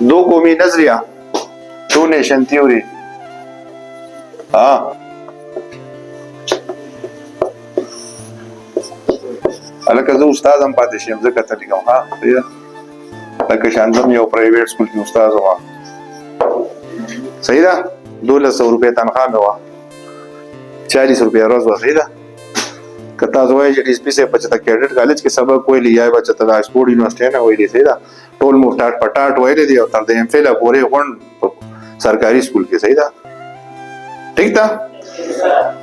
दो कौमी नजरिया, टू नेशन थ्योरी. हाँ अलग जो उस्ताद हम पाते हैं हमसे कहते लिखा हाँ भैया लग शांतम यो प्राइवेट स्कूल की उस्ताद हुआ सही था. 200 रुपये तनख्वाह में हुआ 40 रुपया रोज हुआ सही था. कता जो है डीएसपी से बचता कैडेट कॉलेज के सबक कोई लिया है बचता राजकोट यूनिवर्सिटी है ना वही सही था. टोल मुफ्ताट पटाट वही दिया उतर दे एमफिल पूरे कौन सरकारी स्कूल के सही था. ठीक था.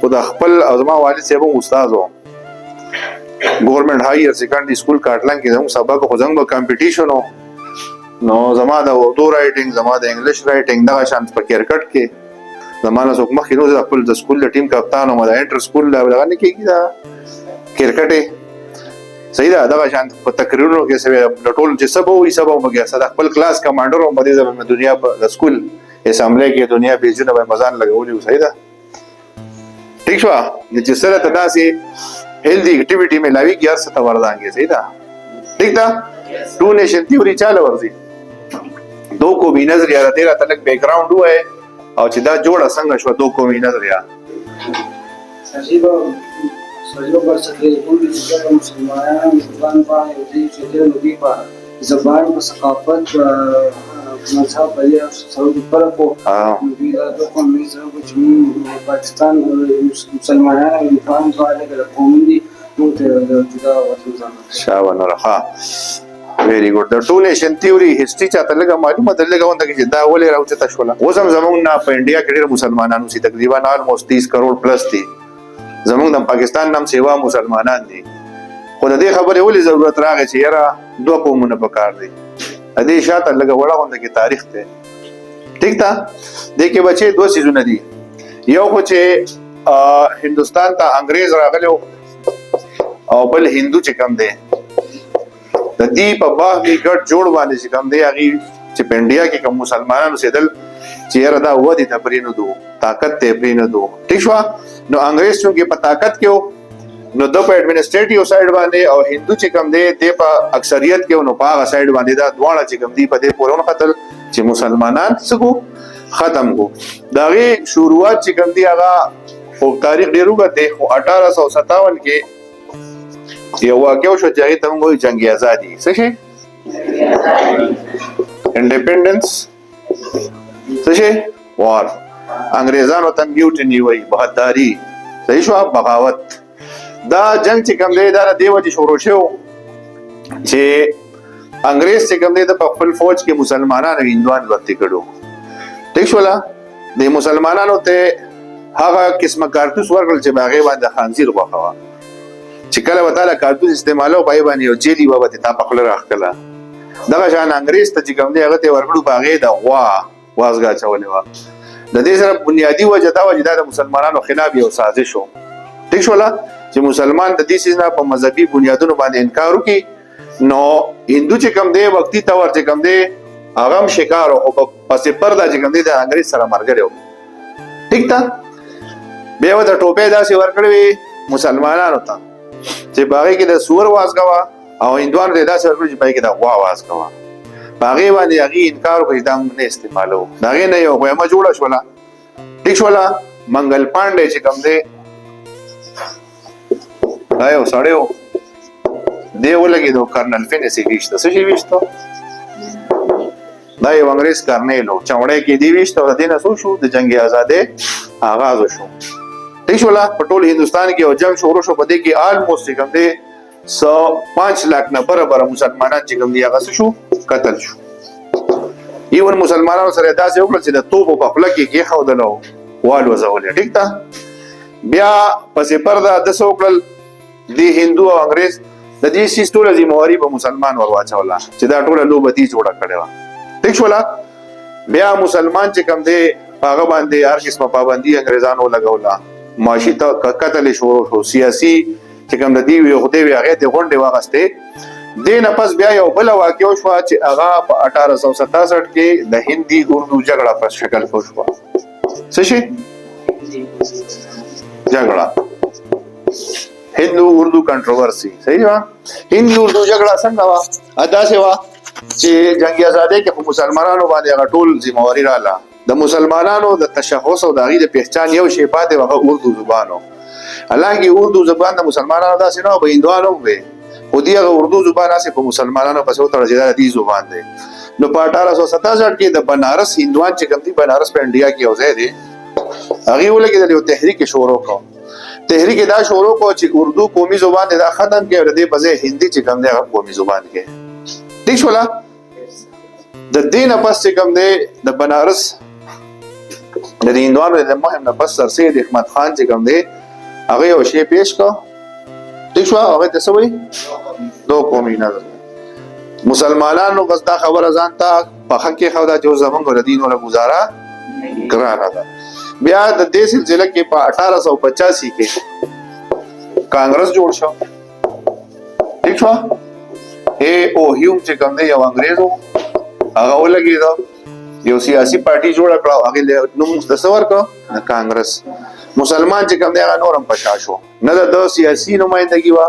खुदा खपल अजमा वालिद से वो उस्ताद हो गवर्नमेंट हायर सेकेंडरी स्कूल काटलन के हम सबक खुजंग कंपटीशन हो नो जमा दा उर्दू राइटिंग जमा दा इंग्लिश राइटिंग दा शांत पकेर कट के जमाना सोक मखिनो दा full the school the team कप्तान हो मदा इंटर स्कूल लेवल लगाने की दा क्रिकेट सही दा दा शांत तकरीरों के से टोल जे सब हो सब हो गया सदा फुल क्लास कमांडर हो मदे जब में दुनिया द स्कूल असेंबली के दुनिया भेजने में मजान लगाओली सही दा. ठीक हुआ जिस तरह तदा से हेल्दी एक्टिविटी में लावी की अर्थ वर्दांगे सही था. ठीक था. टू नेशन थ्योरी चाल वर्जी दो को भी नजरिया तेरा तलक बैकग्राउंड हुआ है और चिदा जोड़ा संग शो दो को भी नजरिया सजीव पर सके पूरी जगह मुसलमान जुबान पा होती क्षेत्र नदी पा जबान और सकाफत मजहब बलिया सऊदी पर को बिला तो को मिसर कुछ पाकिस्तान और मुसलमान इरफान वाले का कौमी मुते जुदा वतन शाबाश रखा. Very good. The two nation theory history चाहता लगा मालूम लगा होता कि जिद्दा ओले राउचे तशवला वो जमून ना इंडिया के मुसलमानों से तकरीबन ऑलमोस्ट 30 करोड़ प्लस थी. जमून पाकिस्तान नाम सेवा मुसलमान दी खुद दे खबर ओली जरूरत रागे छे यारा दो कौमों पकार दी अदे शात लगा बड़ा होता की तारीख थे. ठीक था. देखिए बच्चे दो चीजों ने दी यो कुछ हिंदुस्तान था अंग्रेज रागले और बल हिंदू चिकम दे द दीप अब्बाह की गट जोड़ वाले चिकम दे आगी चिपेंडिया के कम मुसलमानों से दल चेहरा दा हुआ दी तपरीन दो ताकत ते प्रीन दो. ठीक हुआ. नो अंग्रेज चूंकि ताकत क्यों नो दो पे एडमिनिस्ट्रेटिव साइड वाले और हिंदू चिकम दे पा अक्सरियत के नो पा साइड वाले दा द्वाड़ा चिकम दी पदे पुरोन कत्ल चे मुसलमानान सको खत्म को दागी शुरुआत चिकम दी आगा वो तारीख डेरूगा दे 1857 के ये वाक्य शो जागी तम कोई जंग आजादी सही इंडिपेंडेंस सही वॉर अंग्रेजान तन म्यूटनी हुई बहादुरी सही शो बगावत दा जंग चिकम दे दा देव जी शुरू शो जे अंग्रेज चिकम दे द फुल फौज के मुसलमानान हिंदुआन भर्ती करो. ठीक शोला दे मुसलमानान होते हागा किस्म कारतूस वर्गल चे बागे बांदा खानजीर बखवा चिकला बताला कारतूस इस्तेमालो पाई बानी ओ जेली बाबा ता पकड़ राखला दगा शान अंग्रेज त चिकम दे अगते वर्गडू बागे दा वाजगा चवले वा د دې سره بنیادی وجه دا وجه د مسلمانانو خلاف یو سازش شو. ٹھیک شولا چې مسلمان د دې سیزنا په مذهبي بنیادونو باندې انکار وکي نو هندو چې کم دی وقتی تور چې کم دی هغه شکار او پسې پردا چې کم دی د انګریز سره مرګ. ٹھیک تا. به و د ټوپې داسې ورکړوي مسلمانانو ته چې باغې کې د سور وازګوا او هندوانو د داسې ورکړي چې باغې کې د غوا وازګوا باغې باندې هغه انکار کوي دا نه استعمالو داغه نه یو ما جوړه شولا. ٹھیک شولا. منګل پانډې چې کم دی رايو سړیو دی ولګي دو کرنل فینسی ویشته څه شي ویشته دا یو انګریز کرنیلو چوړې کې دی ویشته د دینه سو شو د جنگ آزادې آغاز شو. ٹھیک شولا. په ټول هندستان کې او جنگ شروع شو په دې کې آلموست کم دی 105 लाख نه برابر مسلمانان چې کوم دی هغه شو قتل شو. ایون مسلمانانو سره داسې وکړل چې د توپ په خپل کې خودلو وال وزول. ٹھیک تا. بیا پسې پردا د سوکل دی هندو او انګريز د دې سیستول ذمہواری په مسلمان ور واچولا چې دا ټول لوبتی جوړه کړو. ٹھیک شولا. بیا مسلمان چې کوم دی هغه باندې هر قسمه پابندي انګريزانو لګولا معاشي قتل شو سیاسي چې کوم د دې یو خدای هغه ته غونډه واغسته دینه پس بیا یو بل واقع شو چې هغه په 1867 کې د هندي اردو جګړه په شکل شو. څه شي جګړه هندو اردو کنټروورسي. صحیح وا. هندو اردو جګړه څنګه وا ادا سه وا چې جنگ آزادۍ کې په مسلمانانو باندې هغه ټول ذمہواری رااله. د مسلمانانو د تشخص او د هغې د پہچان یو شی پاتې هغه اردو زبانو. حالانکه اردو زبان د مسلمانانو داسې نه به هندوانو وي، خو دې هغه اردو زبان هسې په مسلمانانو پسې وتړل چې دا د دې زبان دی. نو په 1867 کې د بنارس هندوان چې کوم دي، بنارس په انډیا کې یو ځای دی، هغې ولګېدل، یو تحریک شروع کړ. تحریک دا شروع کړ چې اردو قومي زبان دی دا ختم کړي او د دې په ځای هندي چې کوم دی هغه قومي زبان کړي. ٹھیک شوله؟ د دې نه پس چې کوم دی د بنارس د دې هندوانو د مهم نه پس سر سید احمد خان چې کوم دی هغه یو شی پیش کړ. ٹھیک شو؟ هغه ته څه وایي؟ دو قومي نظر. مسلمانانو بس دا خبره ځان ته په حق کې خو دا چې زمونږ د دین ولا گزاره ګرانه ده. بیا د دې سلسله کې په 1885 کې کانګرس جوړ شو. ٹھیک شو؟ او هیوم چې کوم دی یو انګریزو هغه ولګېده، یو سیاسي پارټي جوړه کړه، هغې نوم مختصر کړه د کانګرس. مسلمان چې کوم دی هغه نور هم په شا شو، نه د سیاسي نمایندګي وه،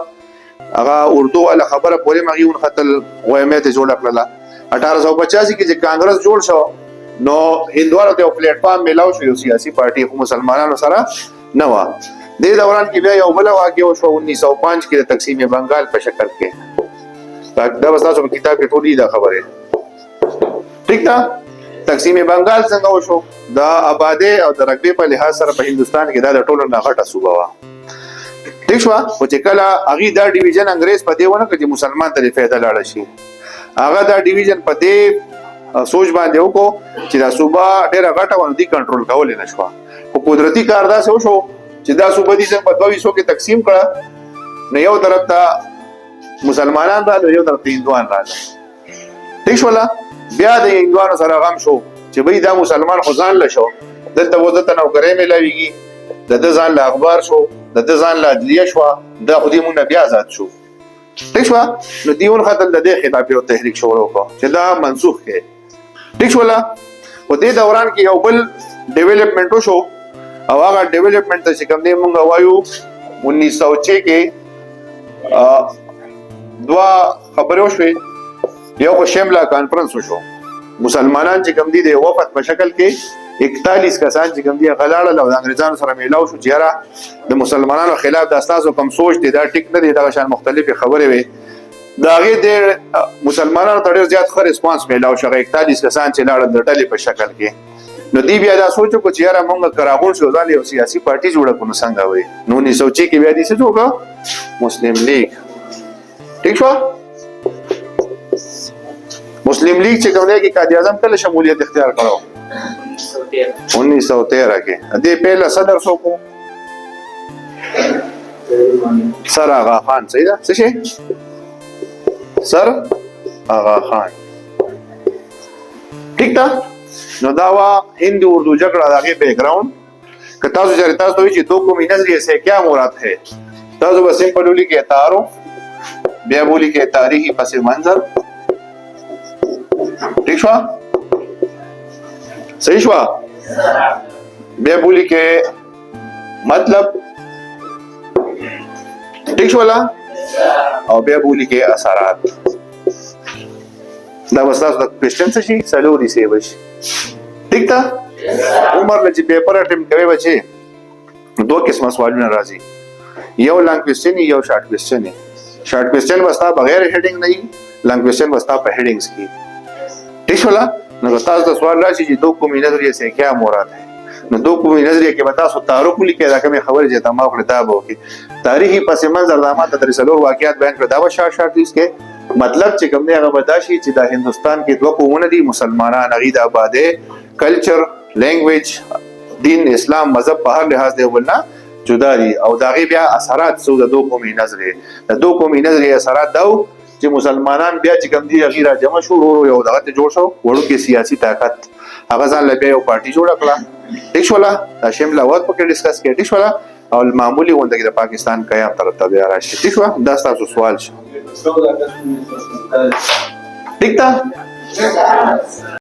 هغه اردو والا خبره پورې مغې ونښتل، غویمې ته جوړه کړله. 1885 کې چې کانګرس جوړ شو نو هندوانو ته یو پلیټ فارم میلاو شو، یو سیاسي پارټي، خو مسلمانانو سره نه وه. دې دوران کې بیا یو بله واقعه وشوه 1905 کې د تقسیم بنګال په شکل کې. دا به ستاسو په کتاب کې ټول دي دا خبرې. ټیک ده؟ تقسیم بنګال څنګه وشو؟ د آبادۍ او د رقبې په لحاظ سره په هندوستان کې دا د ټولو نه غټه صوبه وه. ټیک شوه؟ خو چې کله هغې دا ډیویژن انګریز په دې ونه کړ چې مسلمان ته دې فایده لاړه شي، هغه دا ډیویژن په دې سوچ باندې وکړو چې دا صوبه ډېره غټه وه، نو دوی کنټرول کولی نه شوه. خو قدرتي کار داسې وشو چې دا صوبه دې څنګه په 2 حصو کې تقسیم کړه، نو یو طرف ته مسلمانان راغله، یو طرف ته هندوان راغله. ټیک شوله؟ بیا د هندوانو سره غم شو چې بھئی دا مسلمان خو ځان له شو، دلته و دته نوکرۍ میلاویږي، د ده ځان له اخبار شو، د ده ځان له عدلیه شوه، دا خو دې مونږ نه بیا آزاد شو. ټیک شوه؟ نو دې ونښتل، د دې خلاف یو تحریک شروع کړه چې دا منسوخ کړي. ٹھیک شوله؟ په دې دوران کې یو بل ډیولپمنټ وشو، او هغه ډیولپمنټ ته چې کوم دی مونږ وایو 1906 کې 2 خبرې وشوې. یو خو شمله کانفرنس وشو، مسلمانان چې کوم دي د وفد په شکل کې 41 کسان چې کوم دي هغه لاړل او د انګریزانو سره میلاو شو چې یاره د مسلمانانو خلاف دا ستاسو کوم سوچ دی دا ټیک نه دی، دغه شان مختلفې خبرې وې. د هغې د مسلمانانو ته ډېر زیات ښه ریسپانس میلاو شو، هغه 41 کسان چې لاړل د ډلې په شکل کې. نو دوی بیا دا سوچ وکړو چې یاره مونږ که راغونډ شو ځان یو سیاسي پارټي جوړه کړو نو څنګه وایي. نو 1906 کې بیا دوی څه جوړ کړه؟ مسلم لیگ. ٹھیک شوه؟ مسلم لیگ چې کوم دی کې قائد اعظم کله شمولیت اختیار کړو؟ 1913 کې. دې پهله صدر څوک و؟ سر آغا خان. صحیح ده؟ څه شی؟ سر آغا خان. ٹھیک ده؟ نو دا وا هندو اردو جګړه د هغې بیک ګراؤنډ. که تاسو چېرې تاسو ته وایي چې 2 قومی نظریے سے کیا مراد ہے، تاسو به سمپل ولیکئ تعارف، بیا به ولیکئ تاریخي پس منظر. ٹھیک شوه؟ صحیح شوه؟ بیا به ولیکئ مطلب. ٹھیک شوله؟ او بیا به ولیکئ اثرات. دا به ستاسو د کوېسچن څه شي؟ 4 حصې به شي. ٹھیک ده؟ عمر له چې پیپر اټمپټ کوئ بچې 2 قسمه سوالونه راځي، یو لانګ کوېسچن یو شارټ کوېسچن. شارټ کوېسچن به ستا بغیر هیډینګ نه وي، لانګ کوېسچن به ستا په هیډینګز کې. ٹھیک شوله؟ نو که تاسو ته سوال راشي چې 2 قومی نظریے سے کیا مراد ہے، نو 2 قومی نظریے کې به تاسو تعارف ولیکئ، دا کومې خبرې چې ته ما وکړې دا به وکړي. تاریخي پس منظر دا ما ته درې 4 واقعات بیان کړه، دا به شارټ لیست کې. مطلب چې کوم دی هغه به دا شي چې دا هندوستان کې 2 قومونه دي، مسلمانان، هغې د آبادۍ، کلچر، لینګویج، دین، اسلام، مذهب په هر لحاظ دی ولنه جدا دي. او د هغې بیا اثرات څو د 2 قومي نظریې، د 2 قومي نظریې اثرات دا و چې مسلمانان بیا چې کوم دي هغې را جمع شو، ورو یو دغه ته جوړ شو وړوکې سیاسي طاقت، هغه ځان له بیا یو پارټي جوړه کړه. ټیک شوله؟ دا شمله وخت پکې ډسکس کړي. ټیک شوله؟ او معمولي غونډه کې د پاکستان قیام طرف ته بیا راشي. ټیک شوه؟ دا ستاسو سوال شو. ٹھیک ده؟